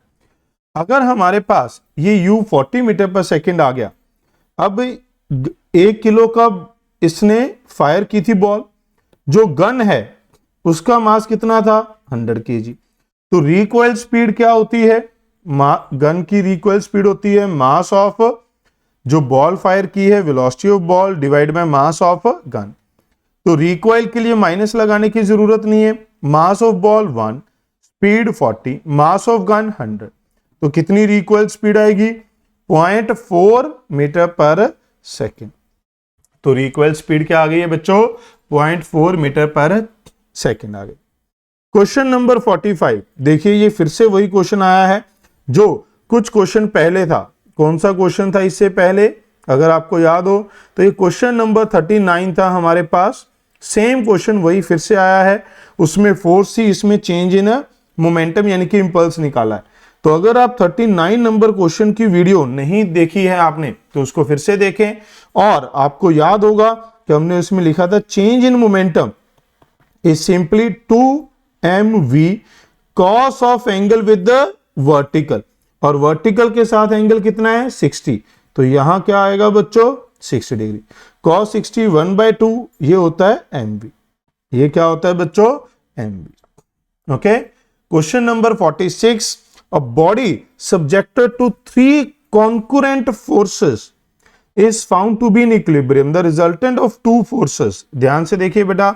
अगर हमारे पास ये u 40 मीटर पर सेकेंड आ गया, अब 1 किलो का इसने फायर की थी बॉल, जो गन है उसका मास कितना था 100 kg। तो रिकॉइल स्पीड क्या होती है, गन की रिकॉइल स्पीड होती है मास ऑफ जो बॉल फायर की है, velocity of ball divide by mass of gun. तो रिकॉइल के लिए माइनस लगाने की जरूरत नहीं है, mass of ball 1, speed 40, mass of gun 100। तो कितनी रिकॉइल स्पीड आएगी 0.4 मीटर पर सेकेंड। तो रिकॉइल स्पीड क्या आ गई है बच्चों 0.4 मीटर पर सेकेंड आ गई। क्वेश्चन नंबर 45 देखिए, ये फिर से वही क्वेश्चन आया है जो कुछ क्वेश्चन पहले था। कौन सा क्वेश्चन था इससे पहले, अगर आपको याद हो तो ये क्वेश्चन नंबर 39 था हमारे पास। सेम क्वेश्चन वही फिर से आया है, उसमें फोर्स थी, इसमें चेंज इन मोमेंटम यानी कि इंपल्स निकाला है। तो अगर आप 39 नंबर क्वेश्चन की वीडियो नहीं देखी है आपने तो उसको फिर से देखें, और आपको याद होगा कि हमने उसमें लिखा था change in momentum is simply 2mv cos of angle with the vertical, और वर्टिकल के साथ एंगल कितना है 60। तो यहां क्या आएगा बच्चों 60 डिग्री। cos 60 1/2 ये होता है mv, ये क्या होता है बच्चों mv। Okay, question number 46, a body subjected to 3 concurrent forces is found to be in equilibrium, the resultant of 2 forces। ध्यान से देखिए बेटा,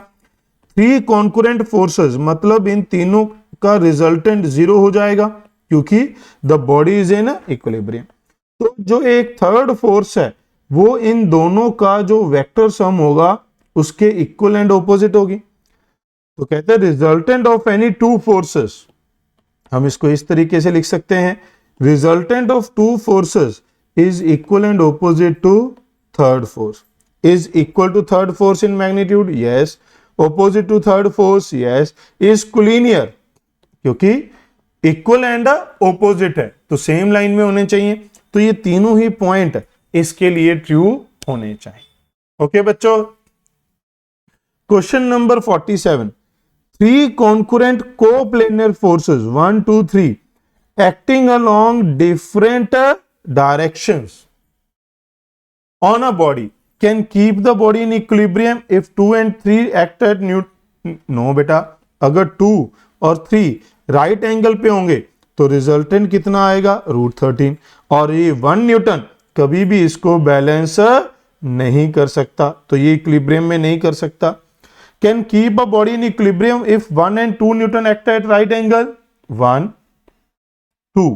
3 concurrent forces मतलब इन तीनों का रिजल्टेंट 0 हो जाएगा क्योंकि the body is in equilibrium. तो जो एक थर्ड फोर्स है वो इन दोनों का जो वेक्टर सम होगा उसके इक्वल एंड ऑपोजिट होगी। तो कहते हैं रिजल्टेंट ऑफ एनी 2 फोर्सेस, हम इसको इस तरीके से लिख सकते हैं, resultant of 2 forces is equal and opposite to third force. Is equal to third force in magnitude, yes. Opposite to third force, yes. Is collinear, क्योंकि इक्वल एंड ऑपोजिट है तो सेम लाइन में होने चाहिए। तो ये तीनों ही पॉइंट इसके लिए ट्रू होने चाहिए। ओके बच्चों, question number 47, 3 concurrent coplanar forces 1 2 3 acting along different directions on a body can keep the body in equilibrium if 2 and 3 act at no बेटा, अगर 2 और 3 राइट एंगल पे होंगे तो रिजल्टेंट कितना आएगा √13, और ये 1 न्यूटन कभी भी इसको बैलेंस नहीं कर सकता, तो ये इक्विलिब्रियम में नहीं कर सकता। Can keep a body in equilibrium if 1 and 2 Newton act at right angle 1 2,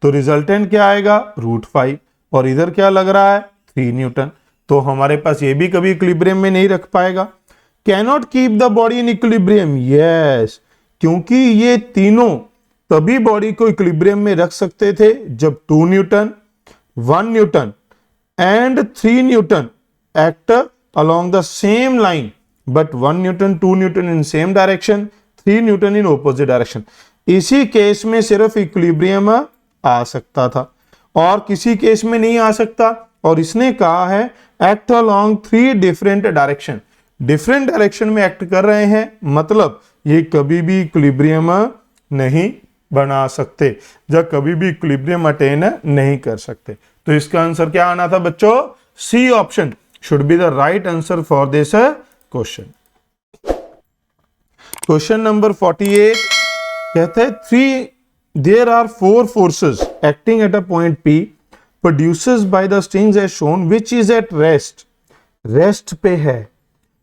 तो रिजल्टेंट क्या आएगा √5, और इधर क्या लग रहा है 3 न्यूटन, तो हमारे पास ये भी कभी इक्विलिब्रियम में नहीं रख पाएगा। Cannot keep the body in equilibrium, yes, क्योंकि ये तीनों तभी बॉडी को इक्विलिब्रियम में रख सकते थे जब 2 Newton 1 Newton and 3 Newton act along the same line, but 1 Newton 2 Newton in same direction, 3 Newton in opposite direction। इसी केस में सिर्फ इक्विलिब्रियम आ सकता था और किसी केस में नहीं आ सकता, और इसने कहा है act along 3 different direction, different direction में एक्ट कर रहे हैं, मतलब ये कभी भी इक्विलिब्रियम नहीं बना सकते, जब कभी भी इक्विलिब्रियम अटेन नहीं कर सकते। तो इसका आंसर क्या आना था बच्चों, C option should be the right answer for this question. Question number 48 कहते हैं there are 4 forces acting at a point P produces by the strings as shown which is at rest, rest पे है,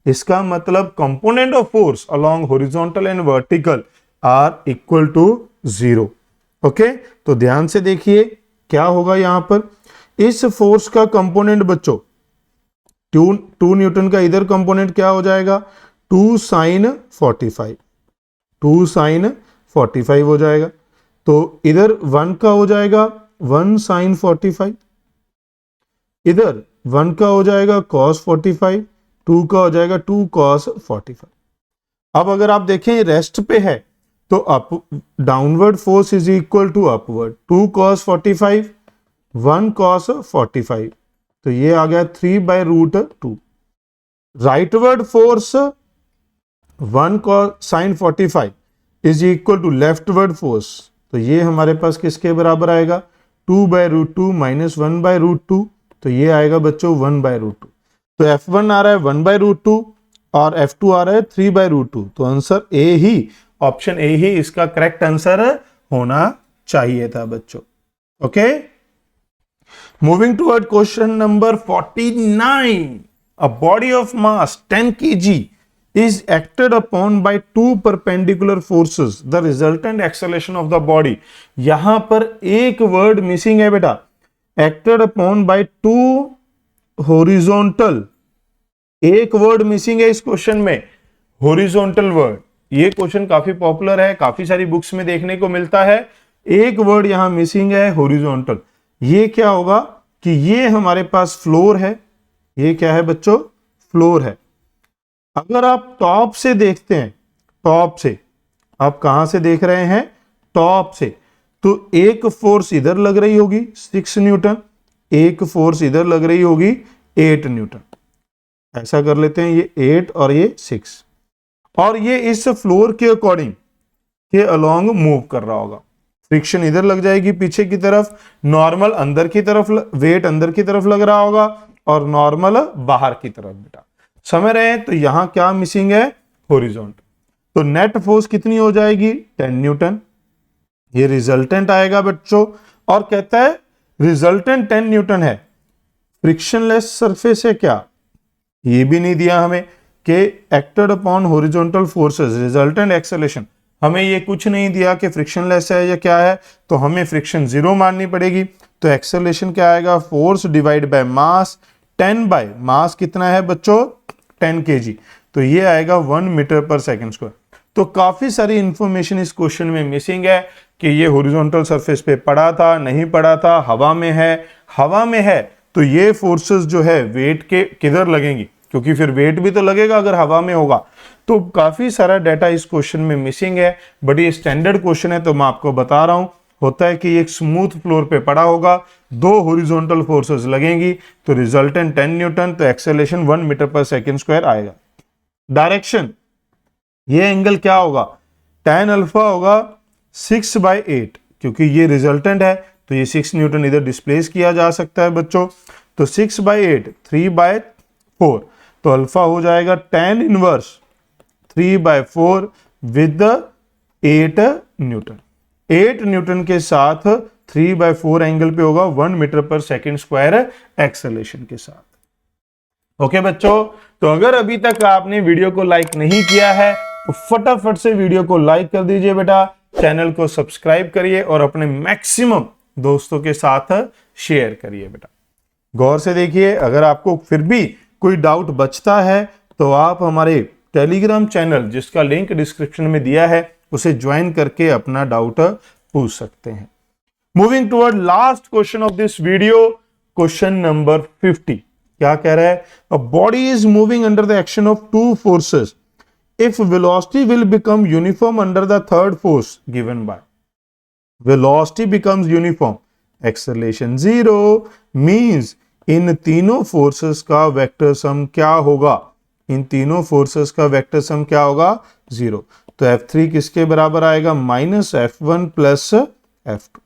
इसका मतलब component of force along horizontal and vertical are equal to 0। Okay, तो ध्यान से देखिए क्या होगा यहां पर, इस फोर्स का कंपोनेंट बच्चों 2 न्यूटन का इधर कंपोनेंट क्या हो जाएगा 2 sin 45, 2 sin 45 हो जाएगा, तो इधर 1 का हो जाएगा 1 sin 45, इधर 1 का हो जाएगा cos 45, 2 का हो जाएगा 2 cos 45। अब अगर आप देखें रेस्ट पे है तो up downward force is equal to upward 2 cos 45, 1 cos 45, तो ये आ गया 3/√2। Rightward force 1 cos sin 45 is equal to leftward force, तो ये हमारे पास किसके बराबर आएगा 2/√2 माइनस 1/√2, तो ये आएगा बच्चों 1/√2। तो F1 आ रहा है 1/√2 और F2 आ रहा है 3/√2, तो answer A he, option A ही इसका करेक्ट आंसर होना चाहिए था बच्चों। Okay, moving toward question number 49। A body of mass 10 kg is acted upon by two perpendicular forces, the resultant acceleration of the body। यहां पर एक वर्ड मिसिंग है बेटा, acted upon by two horizontal, एक वर्ड मिसिंग है इस question में, horizontal word. ये क्वेश्चन काफी पॉपुलर है, काफी सारी बुक्स में देखने को मिलता है, एक वर्ड यहां मिसिंग है horizontal। ये क्या होगा कि ये हमारे पास फ्लोर है, ये क्या है बच्चों फ्लोर है। अगर आप टॉप से देखते हैं, टॉप से आप कहां से देख रहे हैं टॉप से, तो एक फोर्स इधर लग रही होगी 6 न्यूटन, एक फोर्स इधर लग रही होगी 8 न्यूटन। ऐसा कर लेते हैं, ये 8 और ये 6, और ये इस फ्लोर के अकॉर्डिंग के अलोंग मूव कर रहा होगा। फ्रिक्शन इधर लग जाएगी पीछे की तरफ, नॉर्मल अंदर की तरफ, वेट अंदर की तरफ लग रहा होगा और नॉर्मल बाहर की तरफ। बेटा समझ रहे हैं, तो यहां क्या मिसिंग है हॉरिजॉन्टल, तो नेट फोर्स कितनी हो जाएगी 10 न्यूटन, ये रिजल्टेंट आएगा बच्चों। और कहता है रिजल्टेंट 10 न्यूटन है, फ्रिक्शनलेस सरफेस है क्या, ये भी नहीं दिया हमें कि acted upon horizontal forces resultant acceleration, हमें ये कुछ नहीं दिया कि फ्रिक्शनलेस है या क्या है, तो हमें फ्रिक्शन 0 माननी पड़ेगी। तो एक्सेलेरेशन क्या आएगा, force divide by mass, 10 by mass कितना है बच्चों 10 kg, तो ये आएगा 1 मीटर पर सेकंड स्क्वायर। तो काफी सारी इंफॉर्मेशन इस क्वेश्चन में मिसिंग है कि ये हॉरिजॉन्टल सरफेस पे पड़ा था नहीं पड़ा था, हवा में है, हवा में है तो ये फोर्सेस जो है वेट के किधर लगेंगी, क्योंकि फिर वेट भी तो लगेगा अगर हवा में होगा। तो काफी सारा डाटा इस क्वेश्चन में मिसिंग है, बट ये स्टैंडर्ड क्वेश्चन है तो मैं आपको बता रहा हूं। होता है कि एक स्मूथ फ्लोर पे पड़ा होगा, 2 हॉरिजॉन्टल फोर्सेस लगेंगी, तो रिजल्टेंट 10 न्यूटन, तो एक्सेलेरेशन 1 मीटर पर सेकंड स्क्वायर आएगा। डायरेक्शन, ये एंगल क्या होगा, tan अल्फा होगा 6/8, क्योंकि ये रिजल्टेंट है तो ये 6 न्यूटन इधर डिस्प्लेस किया जा सकता है बच्चों। तो 6/8 3/4, तो अल्फा हो जाएगा tan inverse 3/4 with 8 Newton. 8 Newton के साथ 3/4 एंगल पे होगा 1 मीटर पर सेकंड स्क्वायर एक्सेलेरेशन के साथ। ओके बच्चों, तो अगर अभी तक आपने वीडियो को लाइक नहीं किया है तो फटाफट से वीडियो को लाइक कर दीजिए बेटा, चैनल को सब्सक्राइब करिए और अपने मैक्सिमम दोस्तों के साथ शेयर करिए बेटा। गौर से देखिए, अगर आपको फिर भी कोई डाउट बचता है तो आप हमारे टेलीग्राम चैनल जिसका लिंक डिस्क्रिप्शन में दिया है उसे ज्वाइन करके अपना डाउट पूछ सकते हैं। Moving toward last question of this video, question number 50 क्या कह रहा है, a body is moving under the action of 2 forces if velocity will become uniform under the third force given by. Velocity becomes uniform, acceleration 0 means इन तीनों forces का vector sum क्या होगा, इन तीनों फोर्सेस का वेक्टर सम क्या होगा 0। तो F3 किसके बराबर आएगा, माइनस F1 प्लस F2।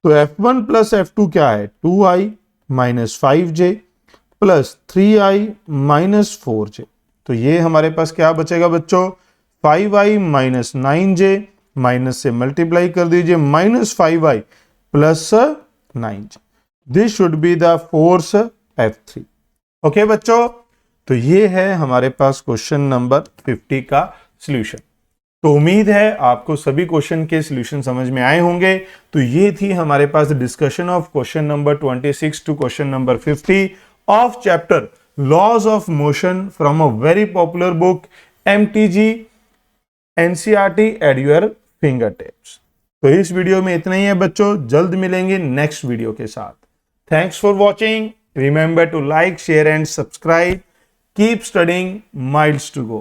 तो F1 प्लस F2 क्या है 2i minus 5j plus 3i minus 4j। तो ये हमारे पास क्या बचेगा बच्चों, 5i माइनस 9j, माइनस से मल्टीप्लाई कर दीजिए, minus 5i plus 9j। This should be the force F3। Okay बच्चों, तो ये है हमारे पास क्वेश्चन नंबर 50 का सॉल्यूशन। तो उम्मीद है आपको सभी क्वेश्चन के सॉल्यूशन समझ में आए होंगे। तो ये थी हमारे पास discussion of question number 26 to question number 50 of chapter laws of motion from a very popular book MTG NCERT at your finger tips. तो इस वीडियो में इतना ही है बच्चों, जल्द मिलेंगे नेक्स्ट वीडियो के साथ। Thanks for watching, remember to like, share and subscribe. Keep studying, miles to go.